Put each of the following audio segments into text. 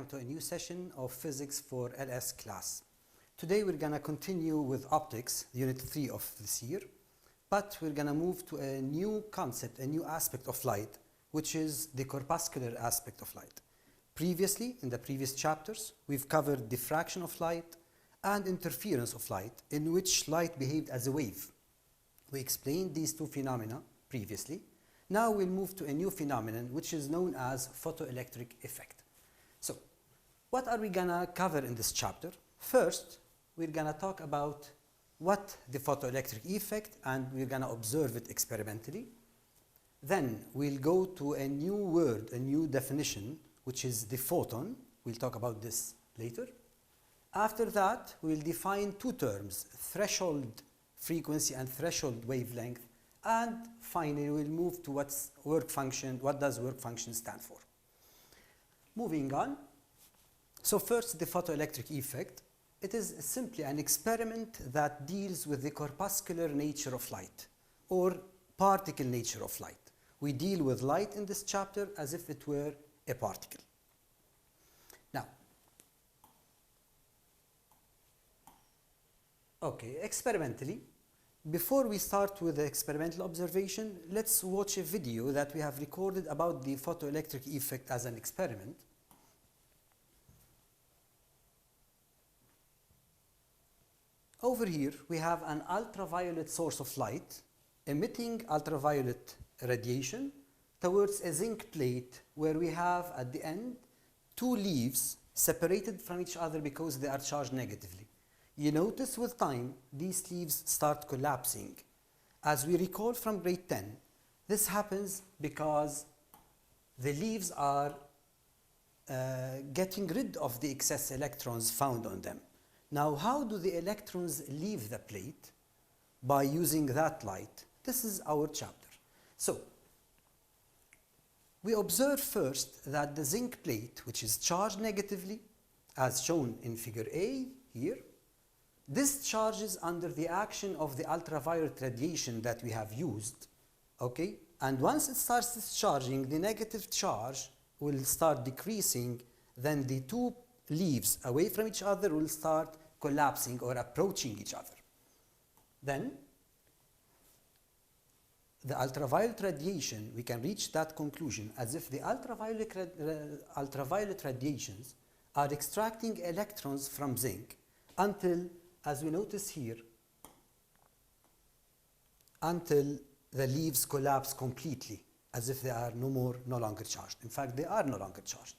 to a new session of Physics for LS class. Today we're going to continue with optics, unit 3 of this year, but we're going to move to a new concept, a new aspect of light, which is the corpuscular aspect of light. Previously, in the previous chapters, we've covered diffraction of light and interference of light, in which light behaved as a wave. We explained these two phenomena previously. Now we'll move to a new phenomenon which is known as photoelectric effect. So, what are we gonna cover in this chapter? First, we're gonna talk about what the photoelectric effect, and we're gonna observe it experimentally. Then we'll go to a new word, a new definition, which is the photon. We'll talk about this later. After that, we'll define two terms, threshold frequency and threshold wavelength. And finally, we'll move to what does work function stand for. Moving on. So first, the photoelectric effect. It is simply an experiment that deals with the corpuscular nature of light or particle nature of light. We deal with light in this chapter as if it were a particle. Now, okay, experimentally, before we start with the experimental observation, let's watch a video that we have recorded about the photoelectric effect as an experiment. Over here, we have an ultraviolet source of light emitting ultraviolet radiation towards a zinc plate where we have at the end two leaves separated from each other because they are charged negatively. You notice with time, these leaves start collapsing. As we recall from grade 10, this happens because the leaves are getting rid of the excess electrons found on them. Now, how do the electrons leave the plate? By using that light. This is our chapter. So, we observe first that the zinc plate, which is charged negatively, as shown in figure A here, discharges under the action of the ultraviolet radiation that we have used, okay? And once it starts discharging, the negative charge will start decreasing, then the two leaves away from each other will start collapsing or approaching each other. Then, the ultraviolet radiation, we can reach that conclusion as if the ultraviolet radiations are extracting electrons from zinc until, as we notice here, until the leaves collapse completely, as if they are no longer charged. In fact, they are no longer charged.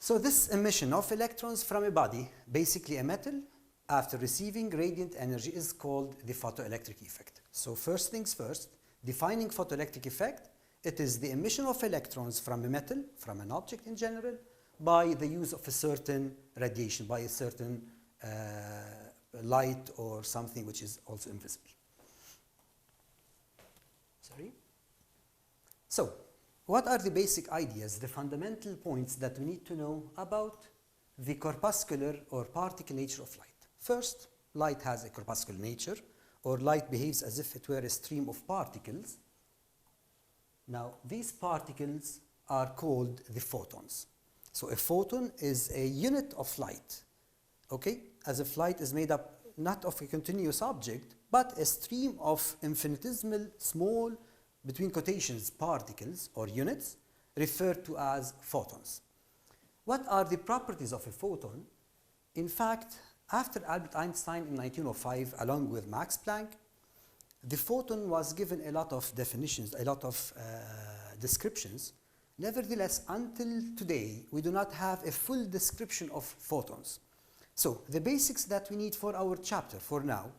So this emission of electrons from a body, basically a metal, after receiving radiant energy is called the photoelectric effect. So first things first, defining photoelectric effect, it is the emission of electrons from a metal, from an object in general, by the use of a certain radiation, by a certain light or something which is also invisible. Sorry. So, what are the basic ideas, the fundamental points that we need to know about the corpuscular or particle nature of light? First, light has a corpuscular nature, or light behaves as if it were a stream of particles. Now, these particles are called the photons. So a photon is a unit of light, okay? As if light is made up not of a continuous object, but a stream of infinitesimal, small, between quotations, particles or units referred to as photons. What are the properties of a photon? In fact, after Albert Einstein in 1905, along with Max Planck, the photon was given a lot of definitions, a lot of descriptions. Nevertheless, until today, we do not have a full description of photons. So, the basics that we need for our chapter for now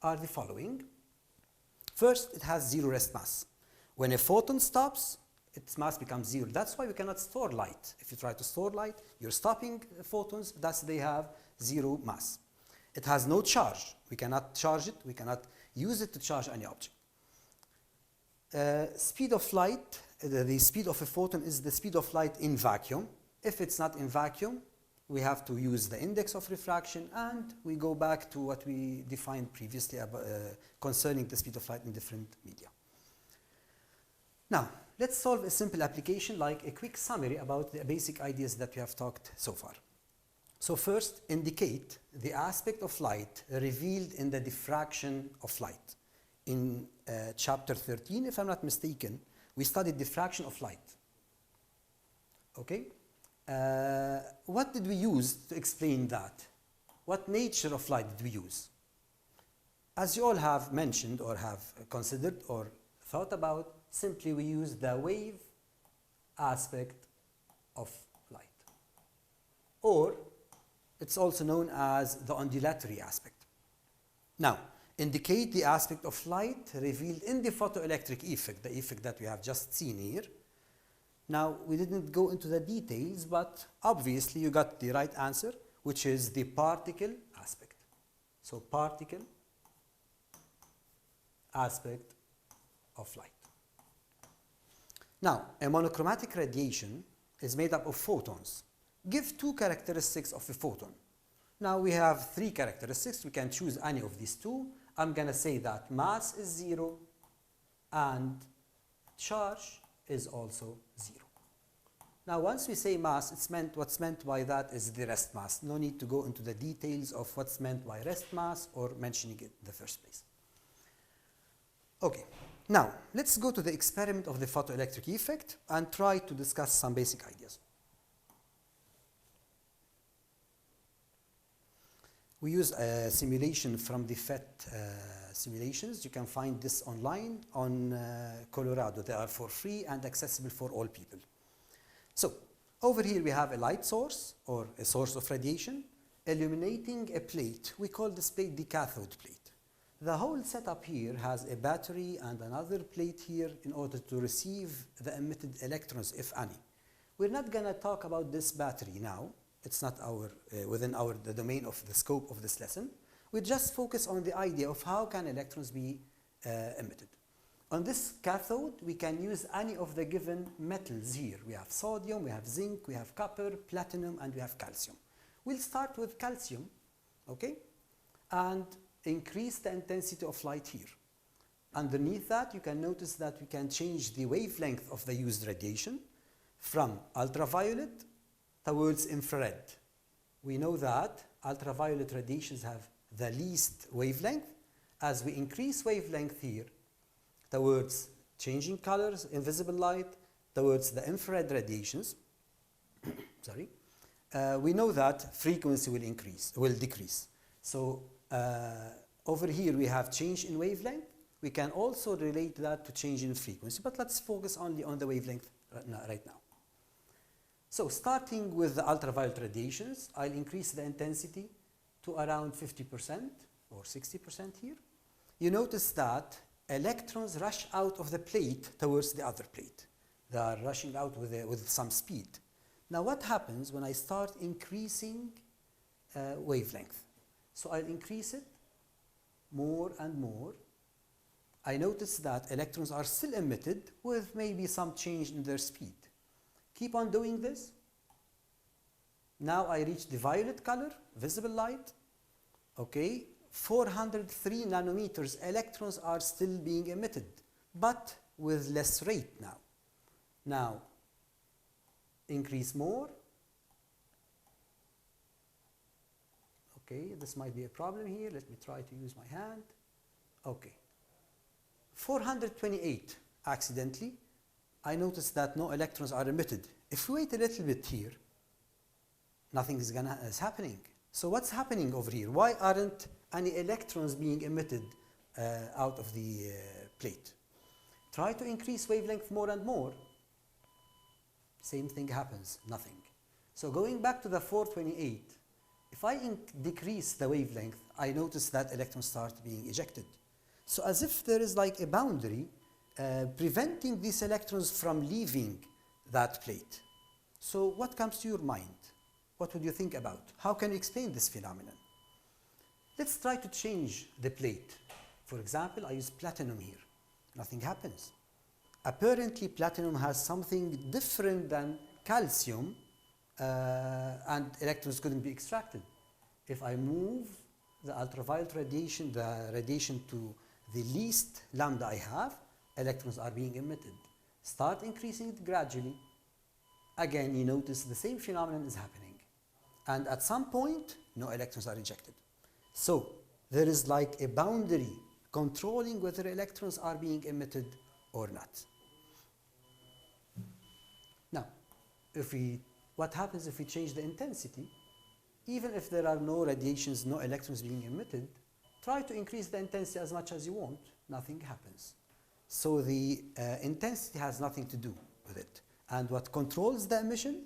are the following. First, it has zero rest mass. When a photon stops, its mass becomes zero. That's why we cannot store light. If you try to store light, you're stopping photons, thus they have zero mass. It has no charge. We cannot charge it. We cannot use it to charge any object. Speed of light, the speed of a photon is the speed of light in vacuum. If it's not in vacuum, we have to use the index of refraction, and we go back to what we defined previously about, concerning the speed of light in different media. Now, let's solve a simple application like a quick summary about the basic ideas that we have talked so far. So first, indicate the aspect of light revealed in the diffraction of light. In chapter 13, if I'm not mistaken, we studied diffraction of light. Okay? What did we use to explain that? What nature of light did we use? As you all have mentioned or have considered or thought about, simply we use the wave aspect of light. Or it's also known as the ondulatory aspect. Now, indicate the aspect of light revealed in the photoelectric effect, the effect that we have just seen here. Now, we didn't go into the details, but obviously you got the right answer, which is the particle aspect. So, particle aspect of light. Now, a monochromatic radiation is made up of photons. Give two characteristics of a photon. Now we have three characteristics. We can choose any of these two. I'm going to say that mass is 0 and charge is also 0. Now once we say mass, what's meant by that is the rest mass. No need to go into the details of what's meant by rest mass or mentioning it in the first place. Okay, now let's go to the experiment of the photoelectric effect and try to discuss some basic ideas. We use a simulation from the PhET simulations. You can find this online on Colorado. They are for free and accessible for all people. So over here we have a light source or a source of radiation illuminating a plate. We call this plate the cathode plate. The whole setup here has a battery and another plate here in order to receive the emitted electrons, if any. We're not going to talk about this battery now. It's not within the domain of the scope of this lesson. We just focus on the idea of how can electrons be emitted. On this cathode, we can use any of the given metals here. We have sodium, we have zinc, we have copper, platinum, and we have calcium. We'll start with calcium, okay, and increase the intensity of light here. Underneath that, you can notice that we can change the wavelength of the used radiation from ultraviolet towards infrared. We know that ultraviolet radiations have the least wavelength. As we increase wavelength here towards changing colors, invisible light, towards the infrared radiations, sorry, we know that frequency will decrease. So over here we have change in wavelength. We can also relate that to change in frequency, but let's focus only on the wavelength right now. So starting with the ultraviolet radiations, I'll increase the intensity to around 50% or 60% here. You notice that electrons rush out of the plate towards the other plate. They are rushing out with some speed. Now what happens when I start increasing wavelength? So I'll increase it more and more. I notice that electrons are still emitted with maybe some change in their speed. Keep on doing this. Now I reach the violet color, visible light. Okay, 403 nanometers electrons are still being emitted, but with less rate now. Now, increase more. Okay, this might be a problem here. Let me try to use my hand. Okay, 428 accidentally. I notice that no electrons are emitted. If we wait a little bit here, nothing is happening. So what's happening over here? Why aren't any electrons being emitted out of the plate? Try to increase wavelength more and more. Same thing happens, nothing. So going back to the 428, if I decrease the wavelength, I notice that electrons start being ejected. So as if there is like a boundary preventing these electrons from leaving that plate. So what comes to your mind? What would you think about? How can you explain this phenomenon? Let's try to change the plate. For example, I use platinum here. Nothing happens. Apparently, platinum has something different than calcium, and electrons couldn't be extracted. If I move the ultraviolet radiation, the radiation to the least lambda I have, electrons are being emitted. start increasing it gradually. Again, you notice the same phenomenon is happening. And at some point, no electrons are ejected. So there is like a boundary controlling whether electrons are being emitted or not. Now, what happens if we change the intensity? Even if there are no radiations, no electrons being emitted, try to increase the intensity as much as you want, nothing happens. So the intensity has nothing to do with it. And what controls the emission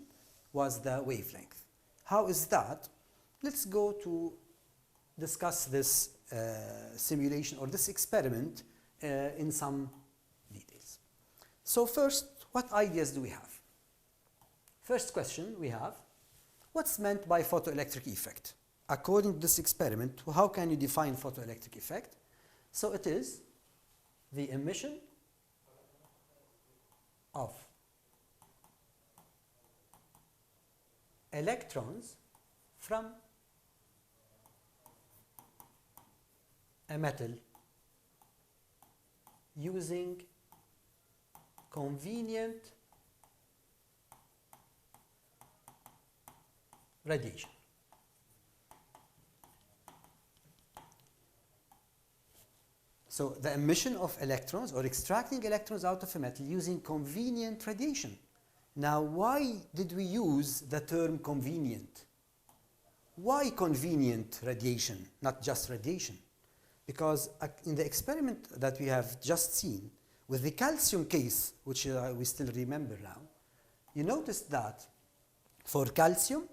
was the wavelength. How is that? Let's go to discuss this simulation or this experiment in some details. So first, what ideas do we have? First question we have, what's meant by photoelectric effect? According to this experiment, how can you define photoelectric effect? So it is the emission of electrons from a metal using convenient radiation. So the emission of electrons or extracting electrons out of a metal using convenient radiation. Now, why did we use the term convenient? Why convenient radiation, not just radiation? Because in the experiment that we have just seen, with the calcium case, which we still remember now, you noticed that for calcium,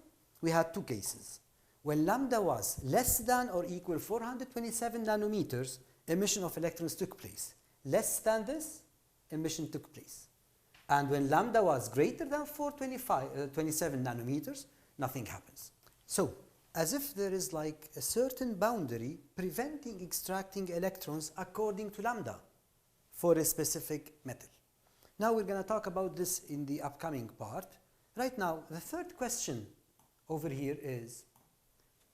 we had two cases. When lambda was less than or equal 427 nanometers, emission of electrons took place. Less than this, emission took place. And when lambda was greater than 427 nanometers, nothing happens. So, as if there is like a certain boundary preventing extracting electrons according to lambda for a specific metal. Now we're going to talk about this in the upcoming part. Right now, the third question over here is,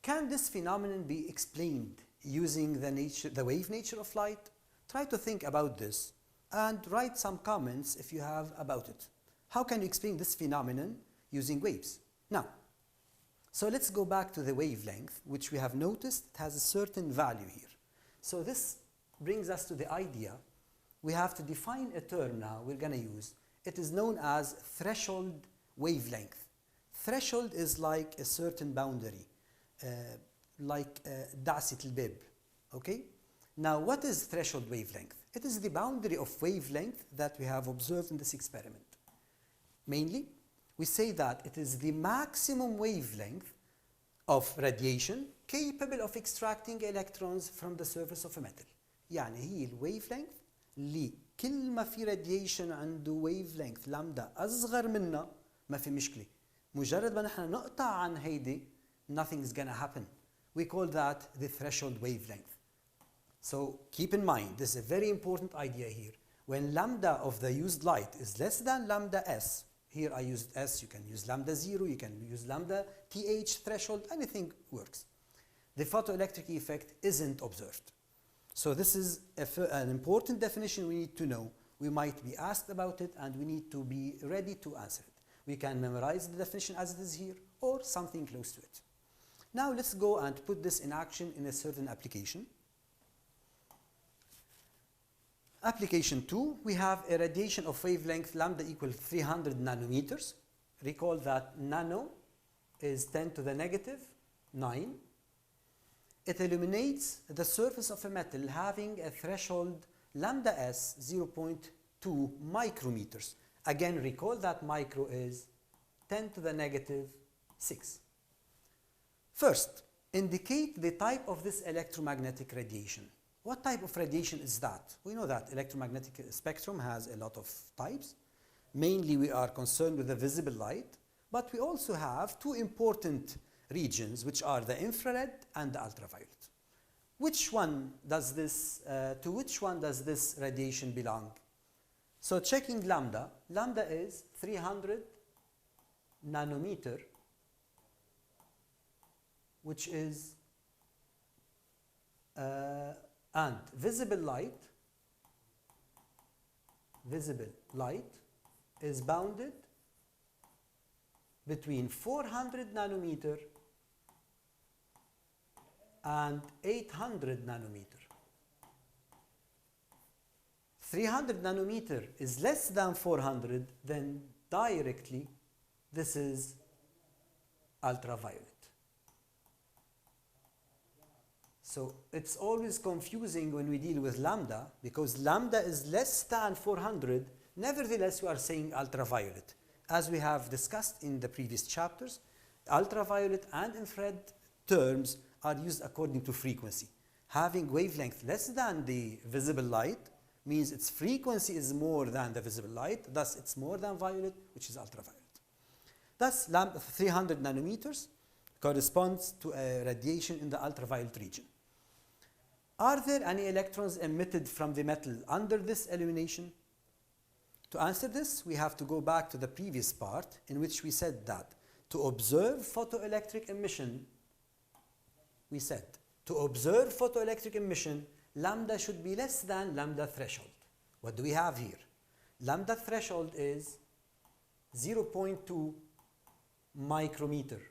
can this phenomenon be explained using the wave nature of light? Try to think about this and write some comments if you have about it. How can you explain this phenomenon using waves? Now, so let's go back to the wavelength, which we have noticed has a certain value here. So this brings us to the idea we have to define a term now we're going to use. It is known as threshold wavelength. Threshold is like a certain boundary, like دعسة الباب. Okay? Now, what is threshold wavelength? It is the boundary of wavelength that we have observed in this experiment. Mainly, we say that it is the maximum wavelength of radiation capable of extracting electrons from the surface of a metal. يعني هي الwavelength اللي كل ما في radiation عنده wavelength لامدا أصغر منها ما في مشكلة. مجرد ما نحن نقطع عن هيدي, nothing is gonna happen. We call that the threshold wavelength. So keep in mind, this is a very important idea here. When lambda of the used light is less than lambda s, here I used s, you can use lambda 0, you can use lambda th threshold, anything works. The photoelectric effect isn't observed. So this is an important definition we need to know. We might be asked about it and we need to be ready to answer it. We can memorize the definition as it is here or something close to it. Now let's go and put this in action in a certain application. Application 2, we have a radiation of wavelength lambda equal 300 nanometers. Recall that nano is 10 to the negative 9. It illuminates the surface of a metal having a threshold lambda s 0.2 micrometers. Again, recall that micro is 10 to the negative 6. First, indicate the type of this electromagnetic radiation. What type of radiation is that? We know that electromagnetic spectrum has a lot of types. Mainly we are concerned with the visible light, but we also have two important regions, which are the infrared and the ultraviolet. Which one does this, to which one does this radiation belong? So checking lambda, lambda is 300 nanometer, which is and visible light is bounded between 400 nanometer and 800 nanometer. 300 nanometer is less than 400, then directly this is ultraviolet. So it's always confusing when we deal with lambda, because lambda is less than 400, nevertheless we are saying ultraviolet. As we have discussed in the previous chapters, ultraviolet and infrared terms are used according to frequency. Having wavelength less than the visible light means its frequency is more than the visible light, thus it's more than violet, which is ultraviolet. Thus 300 nanometers corresponds to a radiation in the ultraviolet region. Are there any electrons emitted from the metal under this illumination? To answer this, we have to go back to the previous part in which we said that to observe photoelectric emission, we said to observe photoelectric emission, lambda should be less than lambda threshold. What do we have here? Lambda threshold is 0.2 micrometer,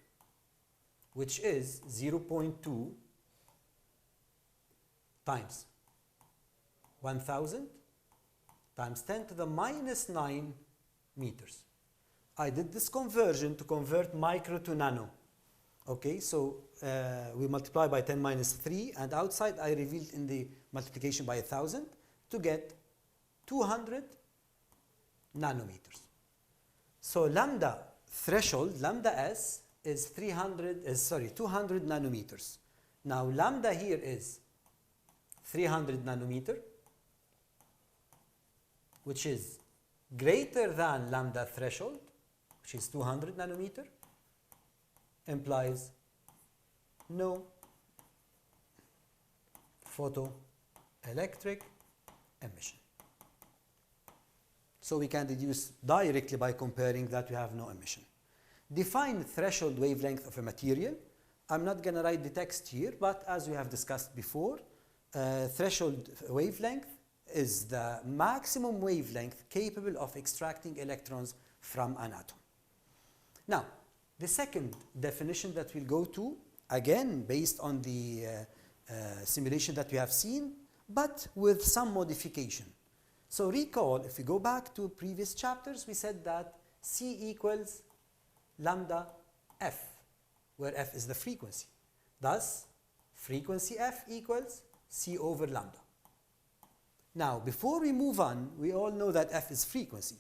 which is 0.2 times 1000 times 10 to the minus 9 meters. I did this conversion to convert micro to nano. Okay, so we multiply by 10 minus 3, and outside I revealed in the multiplication by 1000 to get 200 nanometers. So lambda threshold, lambda s, is 200 nanometers. Now lambda here is 300 nanometer, which is greater than lambda threshold, which is 200 nanometer, implies no photoelectric emission. So we can deduce directly by comparing that we have no emission. Define threshold wavelength of a material. I'm not going to write the text here, but as we have discussed before, threshold wavelength is the maximum wavelength capable of extracting electrons from an atom. Now, the second definition that we'll go to, again based on the simulation that we have seen, but with some modification. So recall, if we go back to previous chapters, we said that C equals lambda f, where f is the frequency. Thus, frequency f equals C over lambda. Now, before we move on, we all know that f is frequency.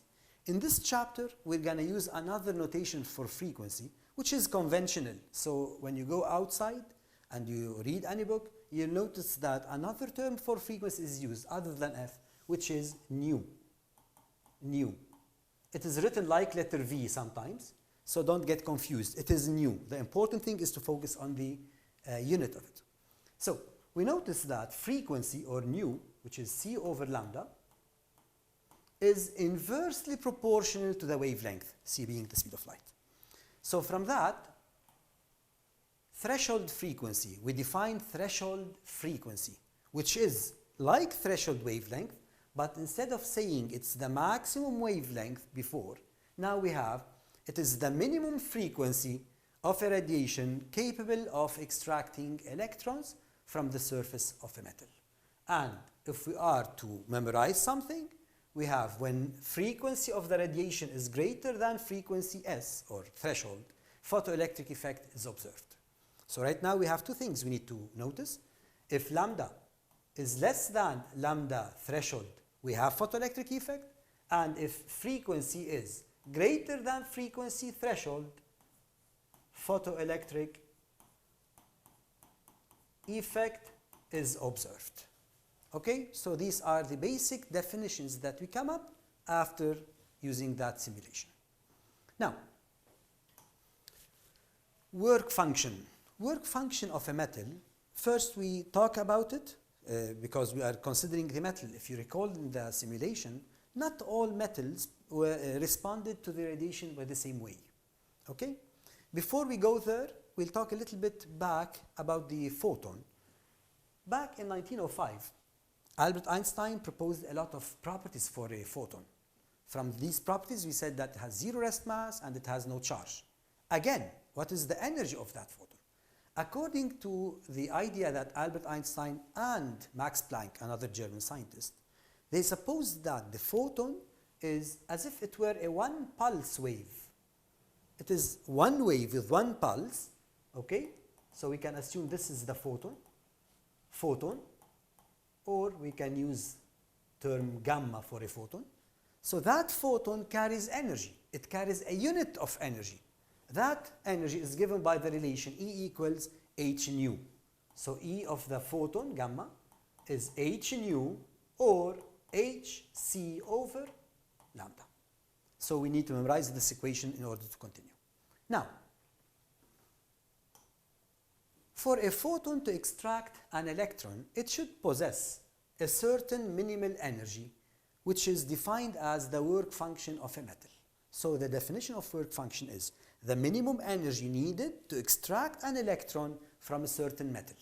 In this chapter, we're going to use another notation for frequency, which is conventional. So when you go outside and you read any book, you'll notice that another term for frequency is used other than f, which is nu. Nu. It is written like letter V sometimes, so don't get confused. It is nu. The important thing is to focus on the unit of it. So we notice that frequency, or nu, which is C over lambda, is inversely proportional to the wavelength, C being the speed of light. So from that, threshold frequency, we define threshold frequency, which is like threshold wavelength, but instead of saying it's the maximum wavelength before, now we have it is the minimum frequency of a radiation capable of extracting electrons from the surface of a metal. And if we are to memorize something, we have when frequency of the radiation is greater than frequency S, or threshold, photoelectric effect is observed. So right now we have two things we need to notice. If lambda is less than lambda threshold, we have photoelectric effect, and if frequency is greater than frequency threshold, photoelectric effect is observed. Okay, so these are the basic definitions that we come up after using that simulation. Now, work function. Work function of a metal, first we talk about it because we are considering the metal. If you recall in the simulation, not all metals responded to the radiation by the same way. Okay? Before we go there, we'll talk a little bit back about the photon. Back in 1905, Albert Einstein proposed a lot of properties for a photon. From these properties, we said that it has zero rest mass and it has no charge. Again, what is the energy of that photon? According to the idea that Albert Einstein and Max Planck, another German scientist, they supposed that the photon is as if it were a one pulse wave. It is one wave with one pulse, okay? So we can assume this is the photon, or we can use term gamma for a photon. So that photon carries energy. It carries a unit of energy. That energy is given by the relation E equals h nu. So E of the photon, gamma, is h nu or hc over lambda. So we need to memorize this equation in order to continue. Now, for a photon to extract an electron, it should possess a certain minimal energy, which is defined as the work function of a metal. So the definition of work function is the minimum energy needed to extract an electron from a certain metal.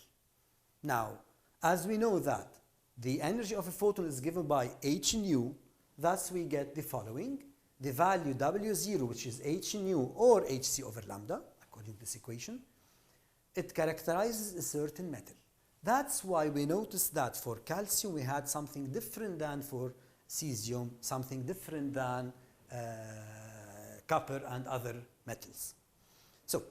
Now, as we know that the energy of a photon is given by h nu, thus we get the following. The value W0, which is h nu or hc over lambda, according to this equation, it characterizes a certain metal. That's why we noticed that for calcium we had something different than for cesium, something different than copper and other metals. So,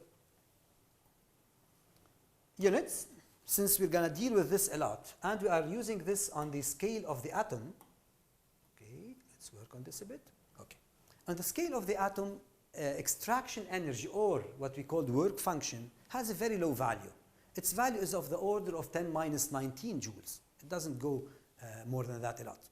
units, since we're going to deal with this a lot, and we are using this on the scale of the atom. Okay, let's work on this a bit. Okay, on the scale of the atom, extraction energy, or what we call work function, has a very low value. Its value is of the order of 10 minus 19 joules. It doesn't go more than that a lot.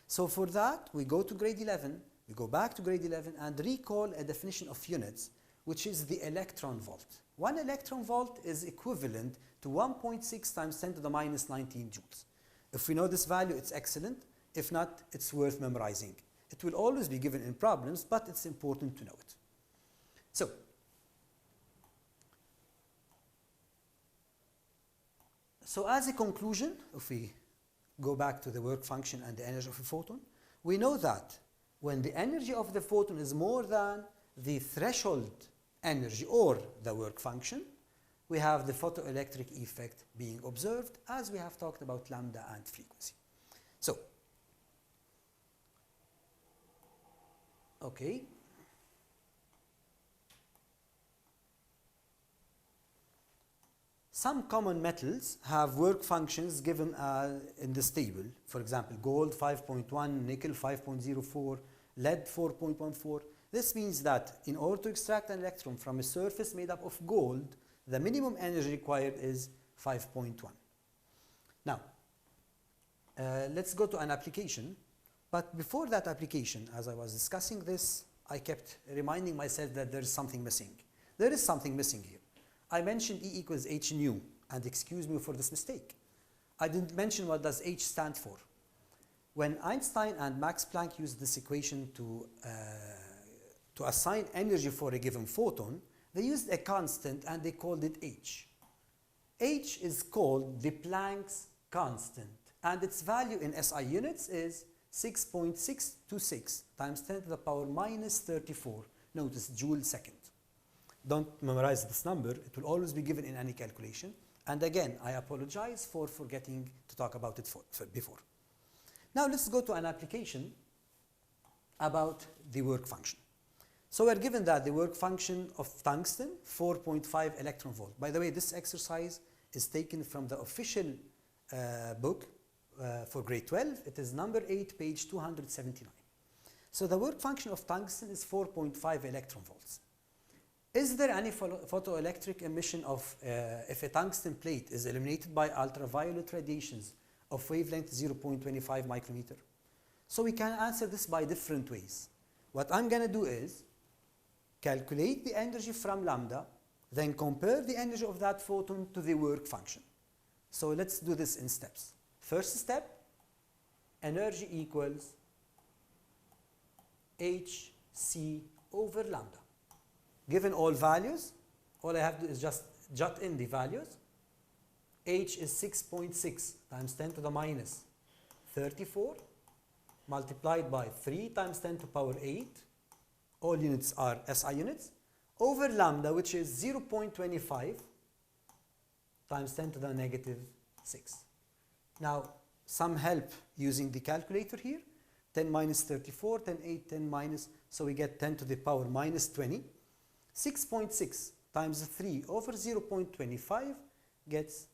So for that, we go to grade 11, we go back to grade 11 and recall a definition of units, which is the electron volt. 1 electron volt is equivalent to 1.6 times 10 to the minus 19 joules. If we know this value, it's excellent. If not, it's worth memorizing. It will always be given in problems, but it's important to know it. So as a conclusion, if we go back to the work function and the energy of a photon, we know that when the energy of the photon is more than the threshold energy or the work function, we have the photoelectric effect being observed, as we have talked about lambda and frequency. So, okay. Some common metals have work functions given in this table. For example, gold 5.1, nickel 5.04, lead 4.14. This means that in order to extract an electron from a surface made up of gold, the minimum energy required is 5.1. Now, let's go to an application. But before that application, as I was discussing this, I kept reminding myself that there is something missing. There is something missing here. I mentioned E equals h nu, and excuse me for this mistake. I didn't mention what does h stand for. When Einstein and Max Planck used this equation to assign energy for a given photon, they used a constant and they called it h. H is called the Planck's constant, and its value in SI units is 6.626 times 10 to the power minus 34. Notice joule second. Don't memorize this number. It will always be given in any calculation. And again, I apologize for forgetting to talk about it before. Now let's go to an application about the work function. So we're given that the work function of tungsten, 4.5 electron volt. By the way, this exercise is taken from the official book for grade 12. It is number 8, page 279. So the work function of tungsten is 4.5 electron volts. Is there any photoelectric emission of if a tungsten plate is illuminated by ultraviolet radiations of wavelength 0.25 micrometer? So we can answer this by different ways. What I'm going to do is calculate the energy from lambda, then compare the energy of that photon to the work function. So let's do this in steps. First step, energy equals hc over lambda. Given all values, all I have to do is just jot in the values. H is 6.6 times 10 to the minus 34. multiplied by 3 times 10 to the power 8, all units are SI units, over lambda, which is 0.25 times 10 to the negative 6. Now, some help using the calculator here. 10 minus 34, 10, 8, 10 minus, so we get 10 to the power minus 20. 6.6 times 3 over 0.25 gets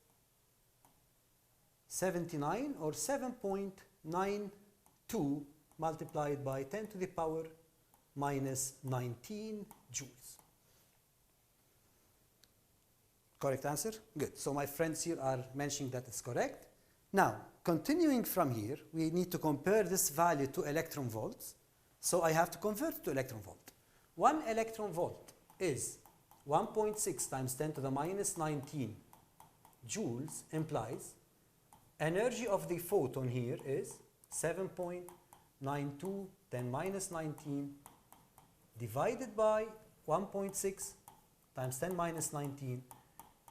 79, or 7.92 multiplied by 10 to the power minus 19 joules. Correct answer? Good. So my friends here are mentioning that it's correct. Now, continuing from here, we need to compare this value to electron volts. So I have to convert it to electron volt. 1 electron volt is 1.6 times 10 to the minus 19 joules, implies energy of the photon here is 7.92 10 minus 19 divided by 1.6 times 10 minus 19.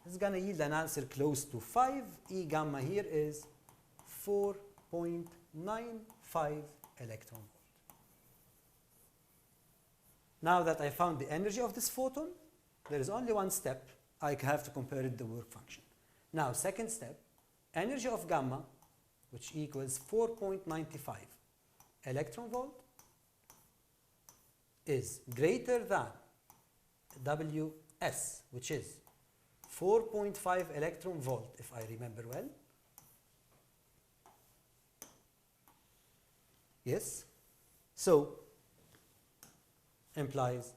This is going to yield an answer close to 5. E gamma here is 4.95 electron volt. Now that I found the energy of this photon, there is only one step. I have to compare it to the work function. Now, second step, energy of gamma, which equals 4.95 electron volt, is greater than Ws, which is 4.5 electron volt, if I remember well. Yes? So, implies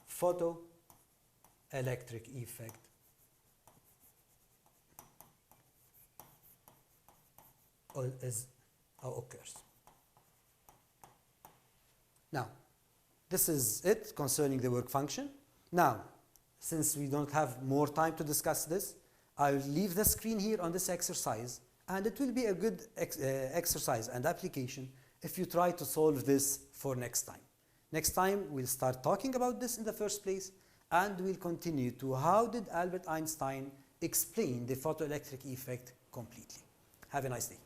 photoelectric effect occurs. Now, this is it concerning the work function. Now, since we don't have more time to discuss this, I will leave the screen here on this exercise, and it will be a good exercise and application if you try to solve this for next time. Next time, we'll start talking about this in the first place, and we'll continue to how did Albert Einstein explain the photoelectric effect completely. Have a nice day.